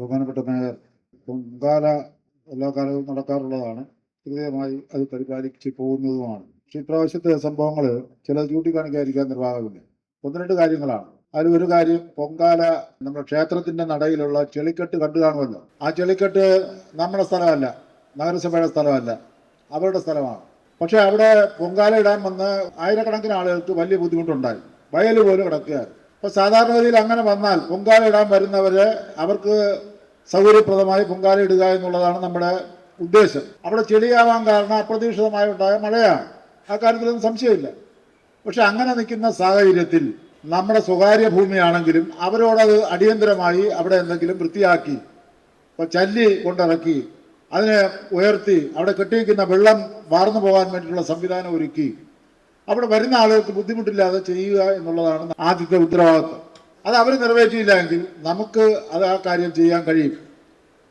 ബഹുമാനപ്പെട്ട മേയർ, പൊങ്കാല എല്ലാ കാലവും നടക്കാറുള്ളതാണ്. കൃത്യമായി അത് പരിപാലിച്ച് പോകുന്നതുമാണ്. പക്ഷെ ഇപ്രാവശ്യത്തെ സംഭവങ്ങൾ ചില ചൂണ്ടിക്കാണിക്കാതിരിക്കാൻ നിർവാഹമില്ല. ഒന്ന് രണ്ട് കാര്യങ്ങളാണ്. അതിൽ ഒരു കാര്യം, പൊങ്കാല നമ്മുടെ ക്ഷേത്രത്തിന്റെ നടയിലുള്ള ചെളിക്കെട്ട് കണ്ടു കാണുമല്ലോ. ആ ചെളിക്കെട്ട് നമ്മുടെ സ്ഥലമല്ല, നഗരസഭയുടെ സ്ഥലമല്ല, അവരുടെ സ്ഥലമാണ്. പക്ഷെ അവിടെ പൊങ്കാല ഇടാൻ വന്ന് ആയിരക്കണക്കിന് ആളുകൾക്ക് വലിയ ബുദ്ധിമുട്ടുണ്ടായി. വയൽ പോലും കിടക്കുകയാണ്. അപ്പോൾ സാധാരണഗതിയിൽ അങ്ങനെ വന്നാൽ പൊങ്കാല ഇടാൻ വരുന്നവരെ അവർക്ക് സൗകര്യപ്രദമായി പൊങ്കാല ഇടുക എന്നുള്ളതാണ് നമ്മുടെ ഉദ്ദേശം. അവിടെ ചെളിയാവാൻ കാരണം അപ്രതീക്ഷിതമായി ഉണ്ടായ മഴയാണ്. ആ കാര്യത്തിലൊന്നും സംശയമില്ല. പക്ഷെ അങ്ങനെ നിൽക്കുന്ന സാഹചര്യത്തിൽ നമ്മുടെ സ്വകാര്യ ഭൂമിയാണെങ്കിലും അവരോടത് അടിയന്തരമായി അവിടെ എന്തെങ്കിലും വൃത്തിയാക്കി, ഇപ്പോൾ ചല്ലി കൊണ്ടിറക്കി അതിനെ ഉയർത്തി അവിടെ കെട്ടിയിരിക്കുന്ന വെള്ളം വാർന്നു പോകാൻ വേണ്ടിയിട്ടുള്ള സംവിധാനം ഒരുക്കി അവിടെ വരുന്ന ആളുകൾക്ക് ബുദ്ധിമുട്ടില്ലാതെ ചെയ്യുക എന്നുള്ളതാണ് ആദ്യത്തെ ഉത്തരവാദിത്വം. അത് അവർ നിറവേറ്റിയില്ല എങ്കിൽ നമുക്ക് അത് ആ കാര്യം ചെയ്യാൻ കഴിയും.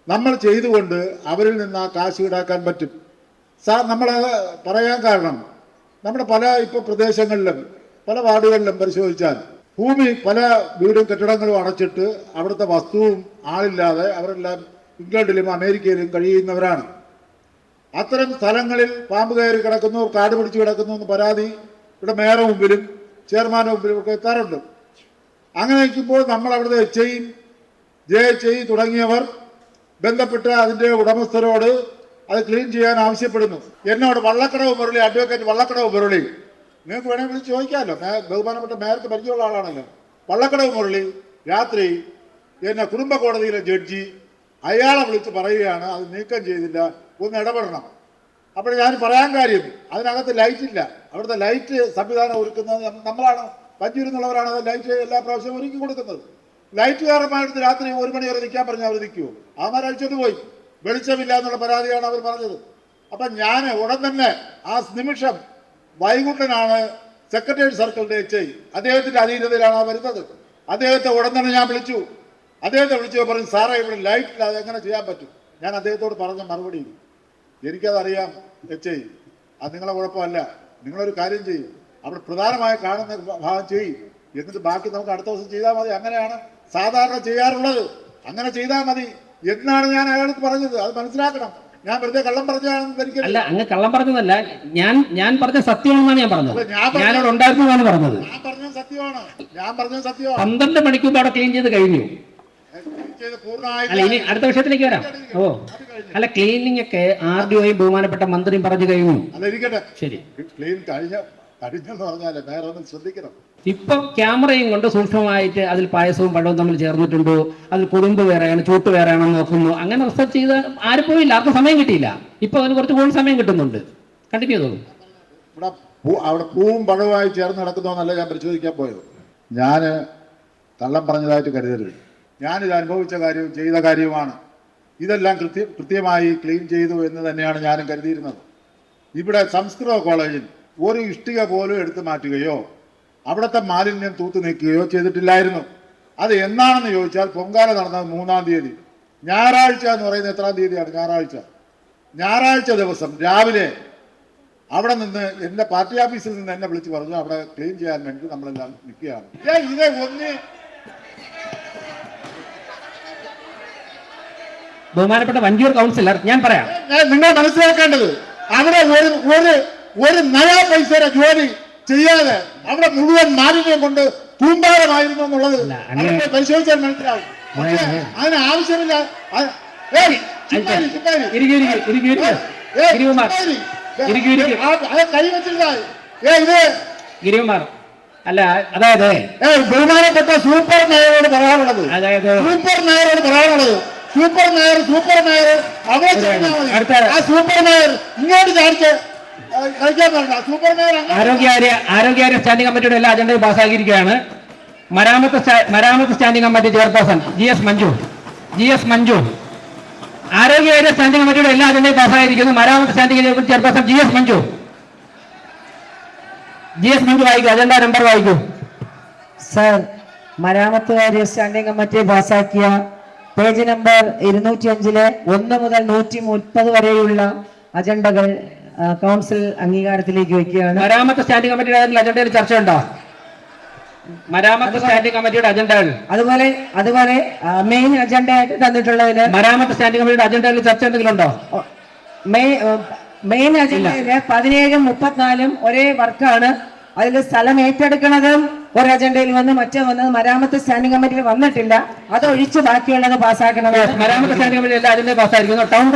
നമ്മൾ ചെയ്തുകൊണ്ട് അവരിൽ നിന്ന് ആ കാശ് ഈടാക്കാൻ പറ്റും. നമ്മളത് പറയാൻ കാരണം, നമ്മുടെ പല ഇപ്പോൾ പ്രദേശങ്ങളിലും പല വാർഡുകളിലും പരിശോധിച്ചാൽ ഭൂമി പല വീടും കെട്ടിടങ്ങളും അടച്ചിട്ട് അവിടുത്തെ വസ്തുവും ആളില്ലാതെ അവരെല്ലാം ഇംഗ്ലണ്ടിലും അമേരിക്കയിലും കഴിയുന്നവരാണ്. അത്തരം സ്ഥലങ്ങളിൽ പാമ്പ് കയറി കിടക്കുന്നു, കാട് പിടിച്ച് കിടക്കുന്നു എന്ന് പരാതി ഇവിടെ മേയറുടെ മുമ്പിലും ചെയർമാൻ്റെ മുമ്പിലും ഒക്കെ എത്താറുണ്ട്. അങ്ങനെ നിൽക്കുമ്പോൾ നമ്മൾ അവിടുത്തെ JHI തുടങ്ങിയവർ ബന്ധപ്പെട്ട് അതിൻ്റെ ഉടമസ്ഥരോട് അത് ക്ലീൻ ചെയ്യാൻ ആവശ്യപ്പെടുന്നു. എന്നോട് വള്ളക്കടവ് മുരളി, അഡ്വക്കേറ്റ് വള്ളക്കടവ് മുരളി, നിങ്ങൾക്ക് വേണമെങ്കിൽ വിളിച്ച് ചോദിക്കാമല്ലോ, ബഹുമാനപ്പെട്ട മേയർക്ക് പരിചയമുള്ള ആളാണല്ലോ. വള്ളക്കടവ് മുരളി രാത്രി എന്നെ കുടുംബ കോടതിയിലെ ജഡ്ജി അയാളെ വിളിച്ച് പറയുകയാണ് അത് നീക്കം ചെയ്തില്ല, ഒന്ന് ഇടപെടണം. അപ്പോൾ ഞാൻ പറയാൻ കാര്യം, അതിനകത്ത് ലൈറ്റ് ഇല്ല. അവിടുത്തെ ലൈറ്റ് സംവിധാനം ഒരുക്കുന്നത് നമ്മളാണ്, പഞ്ചൂരിന്നുള്ളവരാണ് അത് ലൈറ്റ് എല്ലാ പ്രാവശ്യവും ഒരുക്കി കൊടുക്കുന്നത്. ലൈറ്റ് കാരന്മാരുടെ രാത്രി 1 മണി വരെ നിൽക്കാൻ പറഞ്ഞാൽ അവർ നിൽക്കുമോ? അവന്മാരഴിച്ചോണ്ട് പോയി. വെളിച്ചമില്ല എന്നുള്ള പരാതിയാണ് അവർ പറഞ്ഞത്. അപ്പം ഞാൻ ഉടൻ തന്നെ ആ നിമിഷം, വൈകുണ്ഠനാണ് സെക്രട്ടേറിയറ്റ് സർക്കിളിൻ്റെ HI, അദ്ദേഹത്തിൻ്റെ അധീനതയിലാണ് വരുന്നത്. അദ്ദേഹത്തെ ഉടൻ തന്നെ ഞാൻ വിളിച്ചു. അദ്ദേഹത്തെ വിളിച്ചു പറഞ്ഞു, സാറേ ഇവിടെ ലൈറ്റ് ഇല്ലാതെ എങ്ങനെ ചെയ്യാൻ പറ്റും? ഞാൻ അദ്ദേഹത്തോട് പറഞ്ഞ മറുപടി, എനിക്കതറിയാം HI, അത് നിങ്ങളെ കുഴപ്പമല്ല, നിങ്ങളൊരു കാര്യം ചെയ്യും, അവിടെ പ്രധാനമായി കാണുന്ന ഭാഗം ചെയ്യും, എന്നിട്ട് ബാക്കി നമുക്ക് അടുത്ത ദിവസം ചെയ്താൽ മതി. അങ്ങനെയാണ് സാധാരണ ചെയ്യാറുള്ളത്, അങ്ങനെ ചെയ്താൽ മതി എന്നാണ് ഞാൻ അയാൾക്ക് പറഞ്ഞത്. അത് മനസ്സിലാക്കണം. ഞാൻ വെറുതെ കള്ളം പറഞ്ഞാണെന്ന് അല്ല, അങ്ങ് കള്ളം പറഞ്ഞതല്ല, ഞാൻ പറഞ്ഞ സത്യമാണെന്നാണ് ഞാൻ പറഞ്ഞത്. ഞാനവിടെ ഉണ്ടായിരുന്നതാണ് പറഞ്ഞത്. ഞാൻ പറഞ്ഞത് സത്യമാണ്. 12 മണിക്കൂർ അവിടെ ക്ലീൻ ചെയ്ത് കഴിഞ്ഞു. അല്ല, ഇനി അടുത്ത വിഷയത്തിലേക്ക് വരാം. അല്ല, ക്ലീനിങ് ഒക്കെ RDO ബഹുമാനപ്പെട്ട മന്ത്രിയും പറഞ്ഞു കഴിഞ്ഞു. ശരി, ക്ലീൻ കഴിഞ്ഞെന്ന് പറഞ്ഞാലേ വേറെ ഒന്ന് ശ്രദ്ധിക്കണം. ഇപ്പം ക്യാമറയും കൊണ്ട് സൂക്ഷ്മമായിട്ട് അതിൽ പായസവും പഴവും തമ്മിൽ ചേർന്നിട്ടുണ്ടോ, അതിൽ കുടുംബ് വേറെയാണ് ചൂട്ട് വേറെയാണെന്ന് നോക്കുന്നു. അങ്ങനെ റിസർച്ച് ചെയ്ത് ആരും പോയില്ല, ആർക്കും സമയം കിട്ടിയില്ല. ഇപ്പൊ അതിന് കുറച്ച് കൂടുതൽ സമയം കിട്ടുന്നുണ്ട്. കണ്ടിന്യൂ ചെയ്തോളൂ. അവിടെ പൂവും പഴവുമായി ചേർന്ന് നടക്കുന്നതെന്നല്ല ഞാൻ പരിശോധിക്കാൻ പോയത്. ഞാൻ കള്ളം പറഞ്ഞതായിട്ട് കരുതരുത്. ഞാനിത് അനുഭവിച്ച കാര്യവും ചെയ്ത കാര്യവുമാണ്. ഇതെല്ലാം കൃത്യമായി ക്ലീൻ ചെയ്തു എന്ന് തന്നെയാണ് ഞാനും കരുതിയിരുന്നത്. ഇവിടെ സംസ്കൃത കോളേജിൽ ഒരു ഇഷ്ടിക പോലും എടുത്തു മാറ്റുകയോ അവിടുത്തെ മാലിന്യം തൂത്തു നീക്കുകയോ ചെയ്തിട്ടില്ലായിരുന്നു. അത് എന്നാണെന്ന് ചോദിച്ചാൽ പൊങ്കാല നടന്നത് 3-ാം തീയതി, ഞായറാഴ്ച എന്ന് പറയുന്നത് എത്രാം തീയതിയാണ്? ഞായറാഴ്ച ദിവസം രാവിലെ അവിടെ നിന്ന് എൻ്റെ പാർട്ടി ഓഫീസിൽ നിന്ന് എന്നെ വിളിച്ച് പറഞ്ഞു അവിടെ ക്ലീൻ ചെയ്യാൻ വേണ്ടി നമ്മളെല്ലാം നിൽക്കുകയാണ്. ഇതേ ഒന്ന് ബഹുമാനപ്പെട്ട വഞ്ചൂർ കൗൺസിലർ, ഞാൻ പറയാം, നിങ്ങൾ മനസ്സിലാക്കേണ്ടത്, അവിടെ ഒരു നയാ പൈസയുടെ ജോലി ചെയ്യാതെ അവിടെ മുഴുവൻ മാലിന്യം കൊണ്ട് കൂമ്പാരമായിരുന്നു എന്നുള്ളത് പരിശോധിച്ചാൽ മനസ്സിലാവും. അതിന് ആവശ്യമില്ല. ഗിരികുമാർ, അല്ല, അതായത് ബഹുമാനപ്പെട്ട സൂപ്പർ മേയറോട് പറയാനുള്ളത്, സൂപ്പർ മേയർ അവിടെ ആ സൂപ്പർ മേയർ ഇങ്ങോട്ട് ചാടിച്ച് ആരോഗ്യകാര്യ സ്റ്റാൻഡിംഗ് കമ്മിറ്റിയുടെ എല്ലാ അജണ്ടയും പാസ്സാക്കിയിരിക്കുകയാണ്. മരാമത്ത് standing committee chairperson GS Manju. ആരോഗ്യകാര്യ സ്റ്റാൻഡിംഗ് കമ്മിറ്റിയുടെ എല്ലാ അജണ്ടയും പാസ്സായിരിക്കുന്നു. മരാമത്ത് സ്റ്റാൻഡിംഗ് ചെയർപേഴ്സൺ GS മഞ്ജു വായിക്കൂ, അജണ്ട നമ്പർ വായിക്കൂ. സർ, മരാമത്ത് കാര്യ സ്റ്റാൻഡിംഗ് കമ്മിറ്റി പാസ്സാക്കിയ പേജ് നമ്പർ 205-ലെ 1 മുതൽ 130 വരെയുള്ള അജണ്ടകൾ കൗൺസിൽ അംഗീകാരത്തിലേക്ക് വയ്ക്കുകയാണ്. മരാമത്ത് സ്റ്റാൻഡിംഗ് കമ്മിറ്റിയുടെ അജണ്ടയിൽ ചർച്ചയുണ്ടോ? മരാമത്ത് സ്റ്റാൻഡിംഗ് കമ്മിറ്റിയുടെ അജണ്ടകൾ അതുപോലെ മെയിൻ അജണ്ട ആയിട്ട് തന്നിട്ടുള്ളതില് മരാമത്ത് സ്റ്റാൻഡിംഗ് കമ്മിറ്റിയുടെ അജണ്ടയിൽ ചർച്ച എന്തെങ്കിലും ഉണ്ടോ? മെയിൻ അജണ്ടയില് 17 34 ഒരേ വർക്കാണ്. അതിൽ സ്ഥലം ഏറ്റെടുക്കുന്നതും ഒരു അജണ്ടയിൽ വന്ന് മറ്റേ വന്നത് മരാമത്ത് സ്റ്റാൻഡിംഗ് കമ്മിറ്റിയിൽ വന്നിട്ടില്ല. അത് ഒഴിച്ച് ബാക്കിയുള്ളത് പാസ്സാക്കണം. മരാമത്ത് സ്റ്റാൻഡിംഗ് കമ്മിറ്റി എല്ലാ അജണ്ടയും പാസ്സായിരിക്കുന്നു. Town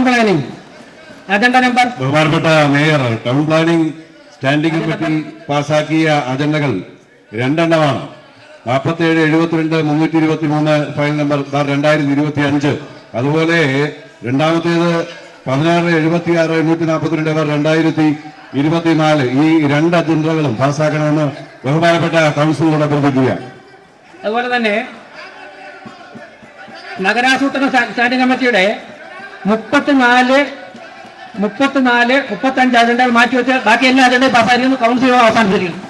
planning agenda number. ബഹുമാനപ്പെട്ട mayor, town planning standing committee പാസാക്കിയ അജണ്ടകൾ 2 എണ്ണമാണ്. 47, 72, 323 ഫയൽ നമ്പർ 2025. അതുപോലെ രണ്ടാമത്തേത് 16, 76, 142 2024. ഈ 2 അജണ്ടകളും പാസ്സാക്കണമെന്ന് ബഹുമാനപ്പെട്ട കൗൺസിലറോട് അഭ്യർത്ഥിക്കുക. അതുപോലെ തന്നെ നഗരാസൂത്രണ സ്റ്റാൻഡിംഗ് കമ്മിറ്റിയുടെ 34, 35 അജണ്ടകൾ മാറ്റിവെച്ച് ബാക്കി എല്ലാ അജണ്ടയും പാസ്സായിരിക്കുന്നു. കൗൺസിൽ അവസാനിച്ചിരിക്കുന്നു.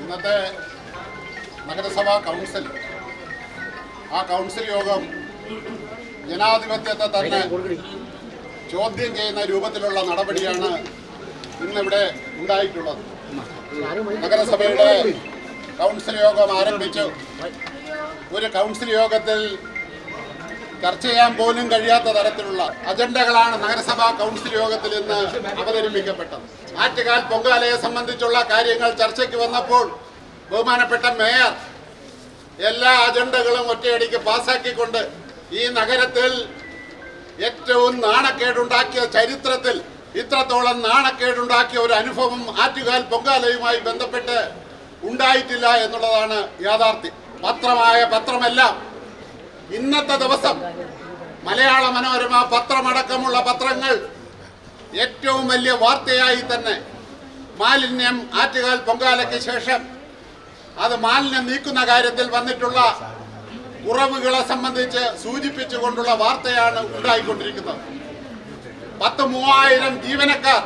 ഇന്നത്തെ നഗരസഭാ കൗൺസിൽ കൗൺസിൽ യോഗം ജനാധിപത്യത്തെ തന്നെ ചോദ്യം ചെയ്യുന്ന രൂപത്തിലുള്ള നടപടിയാണ് ഇന്നിവിടെ ഉണ്ടായിട്ടുള്ളത്. നഗരസഭയുടെ കൗൺസിൽ യോഗം ആരംഭിച്ചു. ഒരു കൗൺസിൽ യോഗത്തിൽ ചർച്ച ചെയ്യാൻ പോലും കഴിയാത്ത തരത്തിലുള്ള അജണ്ടകളാണ് നഗരസഭാ കൗൺസിൽ യോഗത്തിൽ ഇന്ന് അവതരിപ്പിക്കപ്പെട്ടത്. ആറ്റുകാൽ പൊങ്കാലയെ സംബന്ധിച്ചുള്ള കാര്യങ്ങൾ ചർച്ചയ്ക്ക് വന്നപ്പോൾ ബഹുമാനപ്പെട്ട മേയർ എല്ലാ അജണ്ടകളും ഒറ്റയടിക്ക് പാസാക്കിക്കൊണ്ട് ഈ നഗരത്തിൽ ഏറ്റവും നാണക്കേടുണ്ടാക്കിയ, ചരിത്രത്തിൽ ഇത്രത്തോളം നാണക്കേടുണ്ടാക്കിയ ഒരു അനുഭവം ആറ്റുകാൽ പൊങ്കാലയുമായി ബന്ധപ്പെട്ട് ഉണ്ടായിട്ടില്ല എന്നുള്ളതാണ് യാഥാർത്ഥ്യം. പത്രമെല്ലാം ഇന്നത്തെ ദിവസം മലയാള മനോരമ പത്രമടക്കമുള്ള പത്രങ്ങൾ ഏറ്റവും വലിയ വാർത്തയായി തന്നെ മാലിന്യം ആറ്റുകാൽ പൊങ്കാലയ്ക്ക് ശേഷം അത് മാലിന്യം നീക്കുന്ന കാര്യത്തിൽ വന്നിട്ടുള്ള കുറവുകളെ സംബന്ധിച്ച് സൂചിപ്പിച്ചുകൊണ്ടുള്ള വാർത്തയാണ് ഉണ്ടായിക്കൊണ്ടിരിക്കുന്നത്. 10,000-3000 ജീവനക്കാർ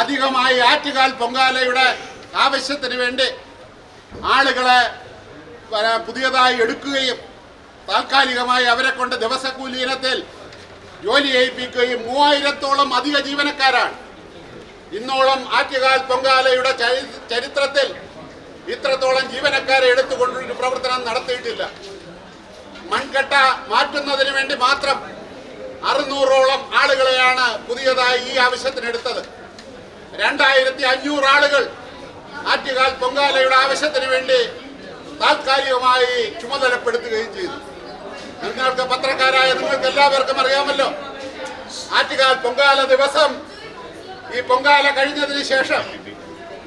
അധികമായി ആറ്റുകാൽ പൊങ്കാലയുടെ ആവശ്യത്തിന് വേണ്ടി ആളുകളെ പുതിയതായി എടുക്കുകയും താൽക്കാലികമായി അവരെ കൊണ്ട് ദിവസക്കൂലി ഇനത്തിൽ ജോലി ചെയ്യിപ്പിക്കുകയും 3000-ഓളം അധിക ജീവനക്കാരാണ്. ഇന്നോളം ആറ്റുകാൽ പൊങ്കാലയുടെ ചരിത്രത്തിൽ ഇത്രത്തോളം ജീവനക്കാരെ എടുത്തുകൊണ്ടൊരു പ്രവർത്തനം നടത്തിയിട്ടില്ല. മൺകട്ട മാറ്റുന്നതിന് വേണ്ടി മാത്രം 600-ഓളം ആളുകളെയാണ് പുതിയതായി ഈ ആവശ്യത്തിനെടുത്തത്. 2500 ആളുകൾ ആറ്റുകാൽ പൊങ്കാലയുടെ ആവശ്യത്തിന് വേണ്ടി താൽക്കാലികമായി ചുമതലപ്പെടുത്തുകയും ചെയ്തു. നിങ്ങൾക്ക് പത്രക്കാരായ നിങ്ങൾക്ക് എല്ലാവർക്കും അറിയാമല്ലോ, ആറ്റുകാൽ പൊങ്കാല ദിവസം ഈ പൊങ്കാല കഴിഞ്ഞതിന് ശേഷം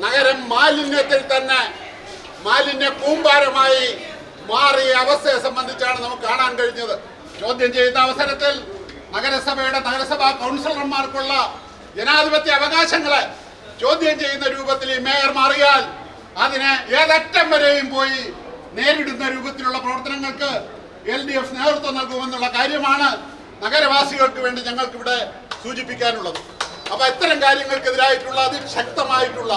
നഗരം മാലിന്യത്തിൽ തന്നെ മാലിന്യ കൂമ്പാരമായി മാറിയ അവസ്ഥയെ സംബന്ധിച്ചാണ് നമുക്ക് കാണാൻ കഴിഞ്ഞത്. ചോദ്യം ചെയ്യുന്ന അവസരത്തിൽ നഗരസഭാ കൗൺസിലർമാർക്കുള്ള ജനാധിപത്യ അവകാശങ്ങളെ ചോദ്യം ചെയ്യുന്ന രൂപത്തിൽ ഈ മേയർ മാറിയാൽ അതിനെ ഏതറ്റം വരെയും പോയി നേരിടുന്ന രൂപത്തിലുള്ള പ്രവർത്തനങ്ങൾക്ക് LDF നേതൃത്വം നൽകുമെന്നുള്ള കാര്യമാണ് നഗരവാസികൾക്ക് വേണ്ടി ഞങ്ങൾക്കിവിടെ സൂചിപ്പിക്കാനുള്ളത്. അപ്പൊ ഇത്തരം കാര്യങ്ങൾക്കെതിരായിട്ടുള്ള അതിശക്തമായിട്ടുള്ള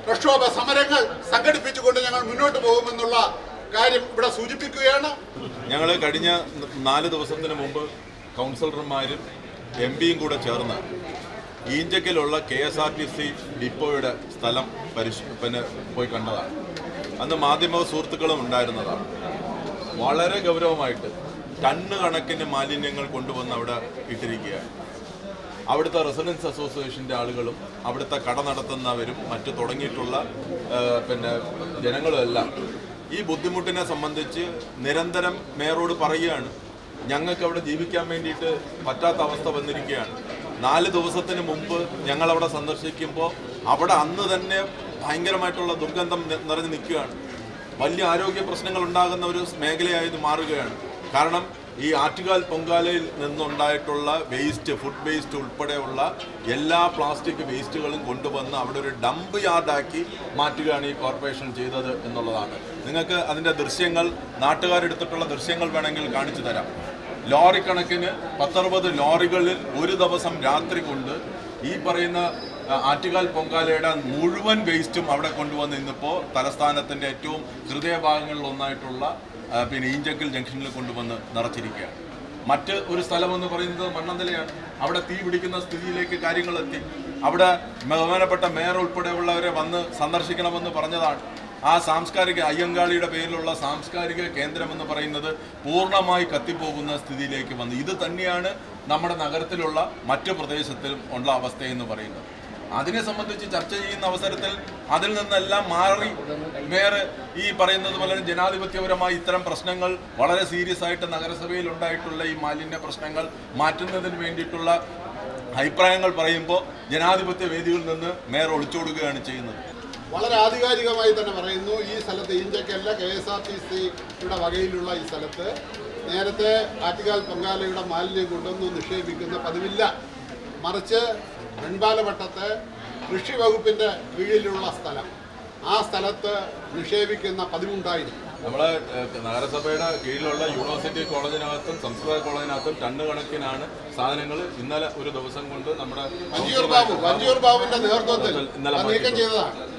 പ്രക്ഷോഭ സമരങ്ങൾ സംഘടിപ്പിച്ചുകൊണ്ട് ഞങ്ങൾ മുന്നോട്ട് പോകുമെന്നുള്ള കാര്യം ഇവിടെ സൂചിപ്പിക്കുകയാണ്. ഞങ്ങൾ കഴിഞ്ഞ 4 ദിവസത്തിന് മുമ്പ് കൗൺസിലർമാരും MPയും കൂടെ ചേർന്ന് ഈഞ്ചക്കിലുള്ള KSRTC ഡിപ്പോയുടെ സ്ഥലം പോയി കണ്ടതാണ്. അന്ന് മാധ്യമ സുഹൃത്തുക്കളും ഉണ്ടായിരുന്നതാണ്. വളരെ ഗൗരവമായിട്ട് ടണ്ണ് കണക്കിന് മാലിന്യങ്ങൾ കൊണ്ടുവന്ന് അവിടെ ഇട്ടിരിക്കുകയാണ്. അവിടുത്തെ റെസിഡൻസ് അസോസിയേഷൻ്റെ ആളുകളും അവിടുത്തെ കട നടത്തുന്നവരും മറ്റു തുടങ്ങിയിട്ടുള്ള ജനങ്ങളുമെല്ലാം ഈ ബുദ്ധിമുട്ടിനെ സംബന്ധിച്ച് നിരന്തരം മേയറോട് പറയുകയാണ്. ഞങ്ങൾക്ക് അവിടെ ജീവിക്കാൻ വേണ്ടിയിട്ട് പറ്റാത്ത അവസ്ഥ വന്നിരിക്കുകയാണ്. 4 ദിവസത്തിന് മുമ്പ് ഞങ്ങളവിടെ സന്ദർശിക്കുമ്പോൾ അവിടെ അന്ന് തന്നെ ഭയങ്കരമായിട്ടുള്ള ദുർഗന്ധം നിറഞ്ഞു നിൽക്കുകയാണ്. വലിയ ആരോഗ്യ പ്രശ്നങ്ങൾ ഉണ്ടാകുന്ന ഒരു മേഖലയായി ഇത് മാറുകയാണ്. കാരണം ഈ ആറ്റുകാൽ പൊങ്കാലയിൽ നിന്നുണ്ടായിട്ടുള്ള വേസ്റ്റ്, ഫുഡ് വേസ്റ്റ് ഉൾപ്പെടെയുള്ള എല്ലാ പ്ലാസ്റ്റിക് വേസ്റ്റുകളും കൊണ്ടുവന്ന് അവിടെ ഒരു ഡംപ് യാർഡാക്കി മാറ്റുകയാണ് ഈ കോർപ്പറേഷൻ ചെയ്തത് എന്നുള്ളതാണ്. നിങ്ങൾക്ക് അതിൻ്റെ ദൃശ്യങ്ങൾ, നാട്ടുകാരെടുത്തിട്ടുള്ള ദൃശ്യങ്ങൾ വേണമെങ്കിൽ കാണിച്ചു തരാം. ലോറി കണക്കിന് 10-60 ലോറികളിൽ ഒരു ദിവസം രാത്രി കൊണ്ട് ഈ പറയുന്ന ആറ്റുകാൽ പൊങ്കാലയുടെ മുഴുവൻ വേസ്റ്റും അവിടെ കൊണ്ടുവന്ന് ഇന്നിപ്പോൾ തലസ്ഥാനത്തിൻ്റെ ഏറ്റവും ഹൃദയഭാഗങ്ങളിൽ ഒന്നായിട്ടുള്ള ഈഞ്ചക്കൽ ജംഗ്ഷനിൽ കൊണ്ടുവന്ന് നിറച്ചിരിക്കുകയാണ്. മറ്റ് ഒരു സ്ഥലമെന്ന് പറയുന്നത് മണ്ണന്തലയാണ്. അവിടെ തീ പിടിക്കുന്ന സ്ഥിതിയിലേക്ക് കാര്യങ്ങൾ എത്തി. അവിടെ ബഹുമാനപ്പെട്ട മേയർ ഉൾപ്പെടെയുള്ളവരെ വന്ന് സന്ദർശിക്കണമെന്ന് പറഞ്ഞതാണ്. ആ സാംസ്കാരിക അയ്യങ്കാളിയുടെ പേരിലുള്ള സാംസ്കാരിക കേന്ദ്രമെന്ന് പറയുന്നത് പൂർണ്ണമായി കത്തിപ്പോകുന്ന സ്ഥിതിയിലേക്ക് വന്നു. ഇത് തന്നെയാണ് നമ്മുടെ നഗരത്തിലുള്ള മറ്റു പ്രദേശത്തിലും ഉള്ള അവസ്ഥയെന്ന് പറയുന്നത്. അതിനെ സംബന്ധിച്ച് ചർച്ച ചെയ്യുന്ന അവസരത്തിൽ അതിൽ നിന്നെല്ലാം മാറി വേറെ ഈ പറയുന്നത് പോലെ ജനാധിപത്യപരമായി ഇത്തരം പ്രശ്നങ്ങൾ വളരെ സീരിയസ് ആയിട്ട് നഗരസഭയിൽ ഉണ്ടായിട്ടുള്ള ഈ മാലിന്യ പ്രശ്നങ്ങൾ മാറ്റുന്നതിന് വേണ്ടിയിട്ടുള്ള അഭിപ്രായങ്ങൾ പറയുമ്പോൾ ജനാധിപത്യ വേദികളിൽ നിന്ന് മേയർ ഒളിച്ചോടുകയാണ് ചെയ്യുന്നത്. വളരെ ആധികാരികമായി തന്നെ പറയുന്നു, ഈ സ്ഥലത്ത് ഈഞ്ചക്കല്ല KSRTCയുടെ വകയിലുള്ള ഈ സ്ഥലത്ത് നേരത്തെ ആറ്റുകാൽ പൊങ്കാലയുടെ മാലിന്യം കൊണ്ടൊന്നും നിക്ഷേപിക്കുന്ന പതിവില്ല. മറിച്ച് വെൺപാലവട്ടത്തെ കൃഷി വകുപ്പിൻ്റെ കീഴിലുള്ള സ്ഥലം, ആ സ്ഥലത്ത് നിക്ഷേപിക്കുന്ന പതിവുണ്ടായിരുന്നു. നമ്മളെ നഗരസഭയുടെ കീഴിലുള്ള യൂണിവേഴ്സിറ്റി കോളേജിനകത്തും സംസ്കൃത കോളേജിനകത്തും ടണ്ണ് കണക്കിനാണ് സാധനങ്ങൾ ഇന്നലെ ഒരു ദിവസം കൊണ്ട് നമ്മുടെ വഞ്ചിയൂർ ബാബുവിന്റെ നേതൃത്വത്തിൽ നീക്കം ചെയ്തതാണ്.